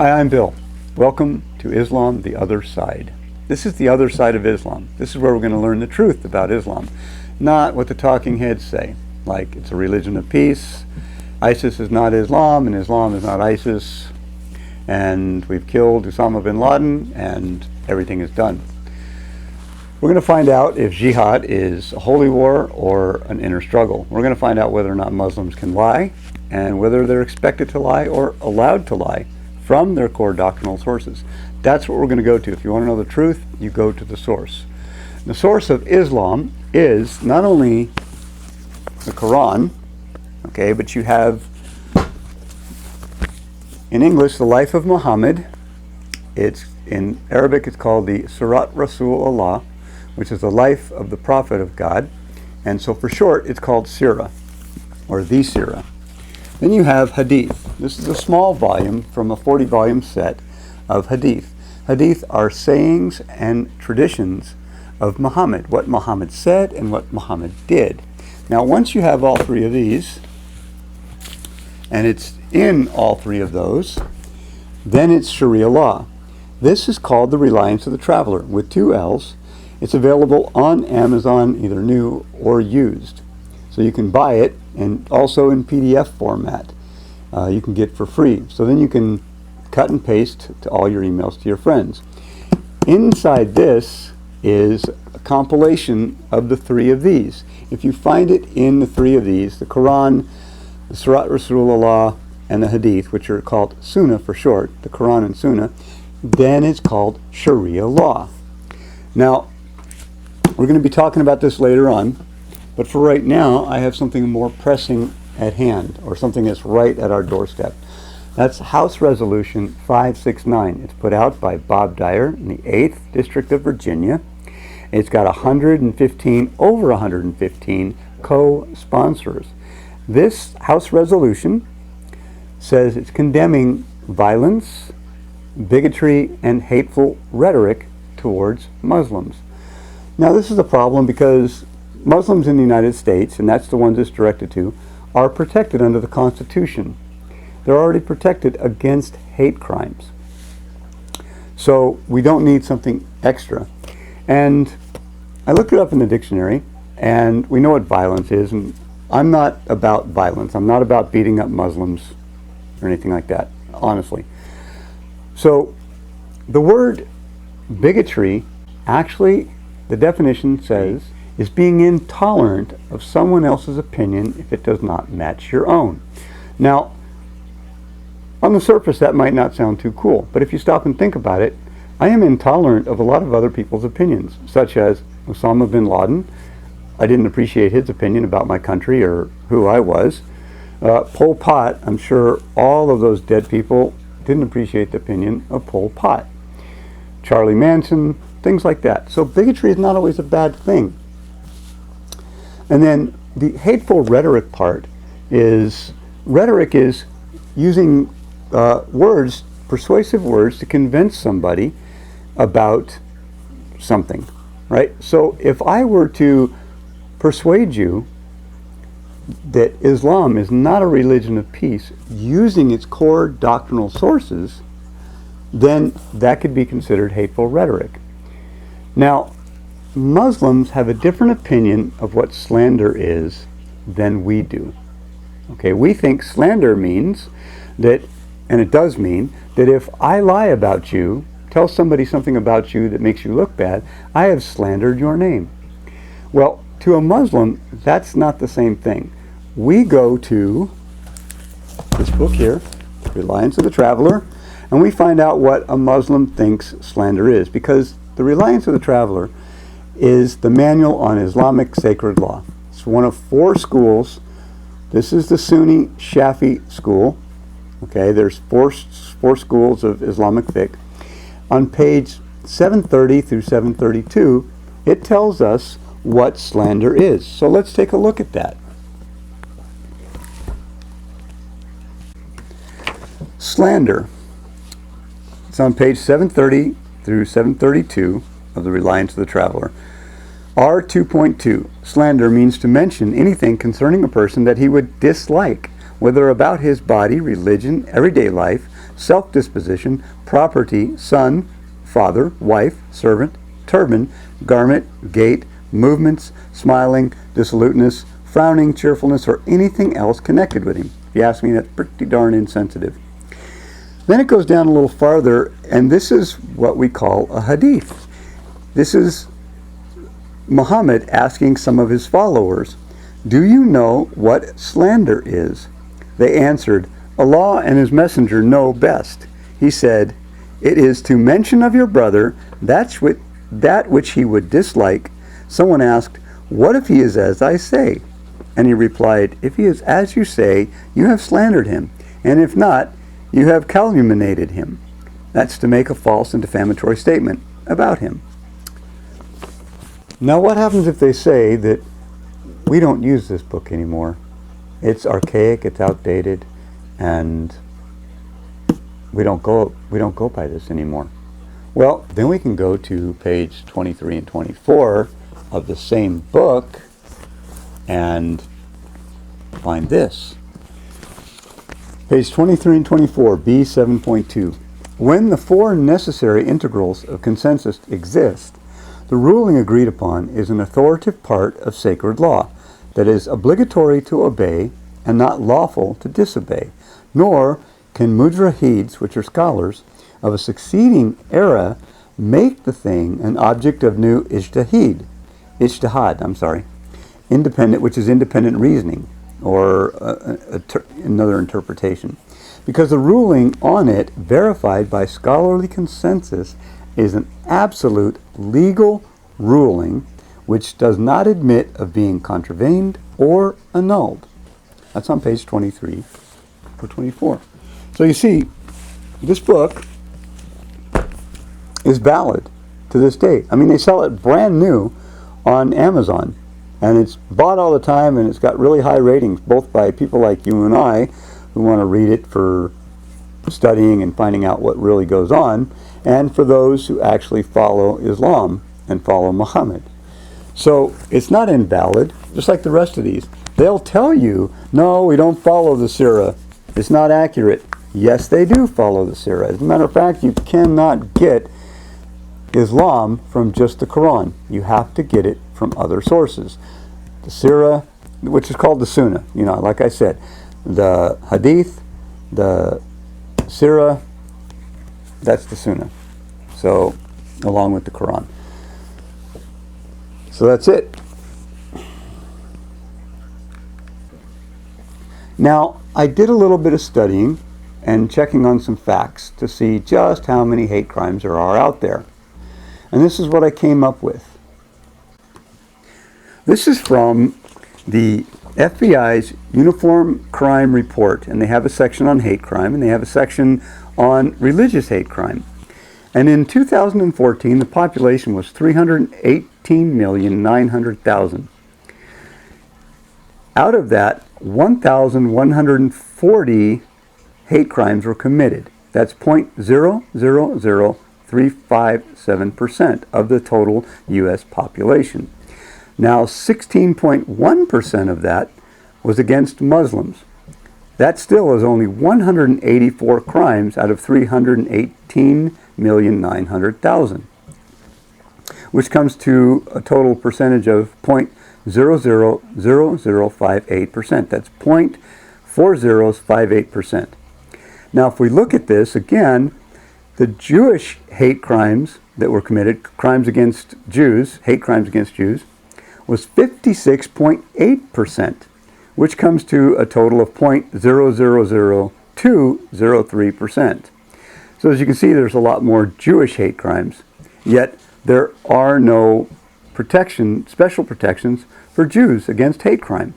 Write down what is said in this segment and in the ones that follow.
Hi, I'm Bill. Welcome to Islam, the Other Side. This is the other side of Islam. This is where we're going to learn the truth about Islam, not what the talking heads say, like it's a religion of peace, ISIS is not Islam, and Islam is not ISIS, and we've killed Osama bin Laden, and everything is done. We're going to find out if jihad is a holy war or an inner struggle. We're going to find out whether or not Muslims can lie, and whether they're expected to lie or allowed to lie from their core doctrinal sources. That's what we're going to go to. If you want to know the truth, you go to the source. The source of Islam is not only the Quran, okay, but you have in English the life of Muhammad. It's in Arabic it's called the Surat Rasul Allah, which is the life of the Prophet of God, and so for short it's called Sirah, or the Sirah. Then you have Hadith. This is a small volume from a 40-volume set of Hadith. Hadith are sayings and traditions of Muhammad, what Muhammad said and what Muhammad did. Now once you have all three of these, and it's in all three of those, then it's Shari'a Law. This is called the Reliance of the Traveler, with two L's. It's available on Amazon, either new or used. So you can buy it, and also in PDF format. You can get for free. So then you can cut and paste to all your emails to your friends. Inside this is a compilation of the three of these. If you find it in the three of these, the Quran, the Surat Rasulullah, and the Hadith, which are called Sunnah for short, the Quran and Sunnah, then it's called Shari'a Law. Now, we're going to be talking about this later on, but for right now, I have something more pressing at hand, or something that's right at our doorstep. That's House Resolution 569. It's put out by Bob Dyer in the 8th District of Virginia. It's got over 115 co-sponsors. This House Resolution says it's condemning violence, bigotry, and hateful rhetoric towards Muslims. Now this is a problem because Muslims in the United States, and that's the ones it's directed to, are protected under the Constitution. They're already protected against hate crimes. So we don't need something extra. And I looked it up in the dictionary, and we know what violence is, and I'm not about violence. I'm not about beating up Muslims or anything like that, honestly. So the word bigotry, actually, the definition says, is being intolerant of someone else's opinion if it does not match your own. Now, on the surface, that might not sound too cool, but if you stop and think about it, I am intolerant of a lot of other people's opinions, such as Osama bin Laden. I didn't appreciate his opinion about my country or who I was. Pol Pot, I'm sure all of those dead people didn't appreciate the opinion of Pol Pot. Charlie Manson, things like that. So bigotry is not always a bad thing. And then the hateful rhetoric part is, rhetoric is using words, persuasive words, to convince somebody about something, right? So if I were to persuade you that Islam is not a religion of peace using its core doctrinal sources, then that could be considered hateful rhetoric. Now, Muslims have a different opinion of what slander is than we do. Okay, we think slander means that, and it does mean, that if I lie about you, tell somebody something about you that makes you look bad, I have slandered your name. Well, to a Muslim, that's not the same thing. We go to this book here, Reliance of the Traveler, and we find out what a Muslim thinks slander is, because the Reliance of the Traveler is the manual on Islamic sacred law. It's one of 4 schools. This is the Sunni Shafi school. Okay, there's four schools of Islamic fiqh. On page 730 through 732, it tells us what slander is. So let's take a look at that. Slander. It's on page 730 through 732 of the Reliance of the Traveler. R2.2. Slander means to mention anything concerning a person that he would dislike, whether about his body, religion, everyday life, self-disposition, property, son, father, wife, servant, turban, garment, gait, movements, smiling, dissoluteness, frowning, cheerfulness, or anything else connected with him. If you ask me, that's pretty darn insensitive. Then it goes down a little farther, and this is what we call a hadith. This is Muhammad asking some of his followers, "Do you know what slander is?" They answered, "Allah and His Messenger know best." He said, "It is to mention of your brother that which he would dislike." Someone asked, "What if he is as I say?" And he replied, "If he is as you say, you have slandered him, and if not, you have calumniated him." That's to make a false and defamatory statement about him. Now what happens if they say that we don't use this book anymore? It's archaic, it's outdated, and we don't go by this anymore. Well, then we can go to page 23 and 24 of the same book and find this. Page 23 and 24, B 7.2. When the four necessary integrals of consensus exist, the ruling agreed upon is an authoritative part of sacred law that is obligatory to obey and not lawful to disobey, nor can mudrahids, which are scholars, of a succeeding era make the thing an object of new ijtihad, independent, which is independent reasoning, or another interpretation, because the ruling on it, verified by scholarly consensus, is an absolute legal ruling which does not admit of being contravened or annulled. That's on page 23 or 24. So you see, this book is valid to this day. I mean, they sell it brand new on Amazon, and it's bought all the time, and it's got really high ratings, both by people like you and I who want to read it for studying and finding out what really goes on, and for those who actually follow Islam and follow Muhammad. So it's not invalid, just like the rest of these. They'll tell you, no, we don't follow the Shari'a. It's not accurate. Yes, they do follow the Shari'a. As a matter of fact, you cannot get Islam from just the Quran. You have to get it from other sources. The Shari'a, which is called the Sunnah, like I said, the Hadith, the Shari'a, that's the Sunnah. So, along with the Quran. So that's it. Now, I did a little bit of studying and checking on some facts to see just how many hate crimes there are out there. And this is what I came up with. This is from the FBI's Uniform Crime Report, and they have a section on hate crime, and they have a section on religious hate crime. And in 2014, the population was 318,900,000. Out of that, 1,140 hate crimes were committed. That's 0.000357% of the total U.S. population. Now, 16.1% of that was against Muslims. That still is only 184 crimes out of 318,900,000, which comes to a total percentage of 0.000058%. That's 0.4058%. Now, if we look at this again, the Jewish hate crimes that were committed, crimes against Jews, hate crimes against Jews, was 56.8%, which comes to a total of 0.000203%. So as you can see, there's a lot more Jewish hate crimes, yet there are no special protections for Jews against hate crime.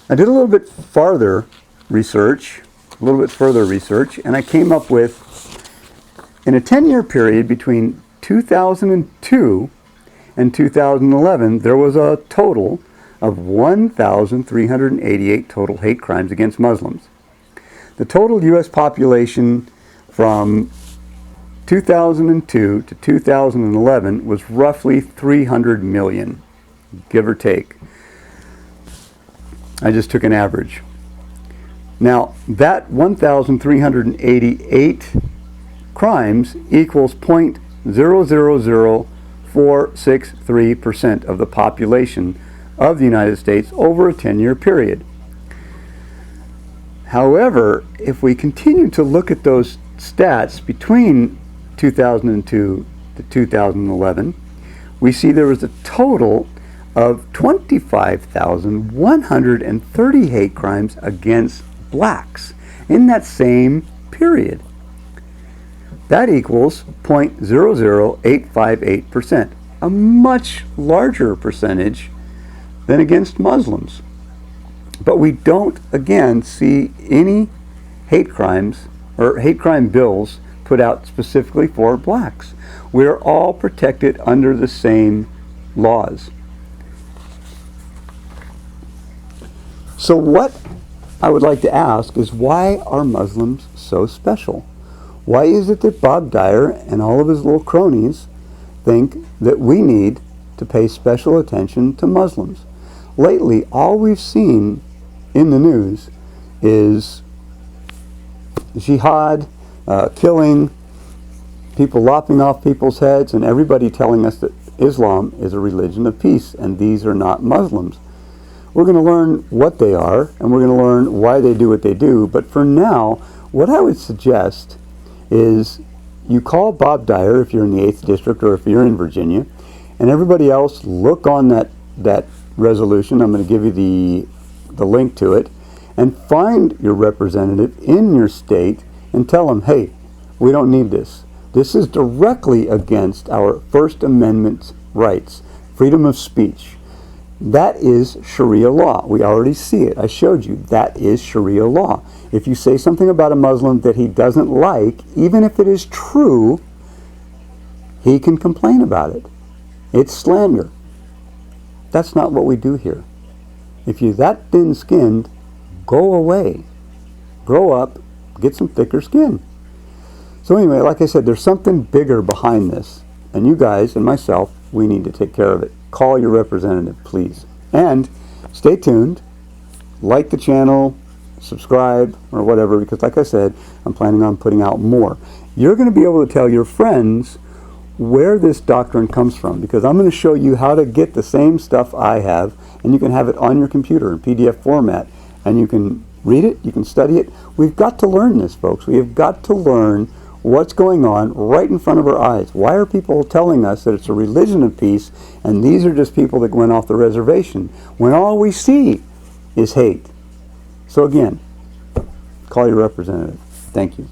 I did a little bit further research, and I came up with, in a 10-year period between 2002 and 2011, there was a total of 1,388 total hate crimes against Muslims. The total U.S. population from 2002 to 2011 was roughly 300 million, give or take. I just took an average. Now, that 1,388 crimes equals 0.000463% of the population of the United States over a 10-year period. However, if we continue to look at those stats between 2002 to 2011, we see there was a total of 25,130 hate crimes against blacks in that same period. That equals 0.00858%, a much larger percentage than against Muslims. But we don't, again, see any hate crimes or hate crime bills put out specifically for blacks. We're all protected under the same laws. So what I would like to ask is, why are Muslims so special? Why is it that Bob Dyer and all of his little cronies think that we need to pay special attention to Muslims? Lately, all we've seen in the news is jihad, killing, people lopping off people's heads, and everybody telling us that Islam is a religion of peace and these are not Muslims. We're going to learn what they are, and we're going to learn why they do what they do. But for now, what I would suggest is you call Bob Dyer if you're in the 8th District or if you're in Virginia, and everybody else look on that resolution. I'm going to give you the link to it, and find your representative in your state and tell them, hey, we don't need this. This is directly against our First Amendment rights, freedom of speech. That is Shari'a law. We already see it. I showed you. That is Shari'a law. If you say something about a Muslim that he doesn't like, even if it is true, he can complain about it. It's slander. That's not what we do here. If you're that thin-skinned, go away. Grow up, get some thicker skin. So anyway, like I said, there's something bigger behind this. And you guys and myself, we need to take care of it. Call your representative, please. And stay tuned. Like the channel, subscribe, or whatever, because like I said, I'm planning on putting out more. You're going to be able to tell your friends where this doctrine comes from, because I'm going to show you how to get the same stuff I have, and you can have it on your computer in PDF format, and you can read it, you can study it. We've got to learn this, folks. We have got to learn what's going on right in front of our eyes. Why are people telling us that it's a religion of peace and these are just people that went off the reservation, when all we see is hate? So again, call your representative. Thank you.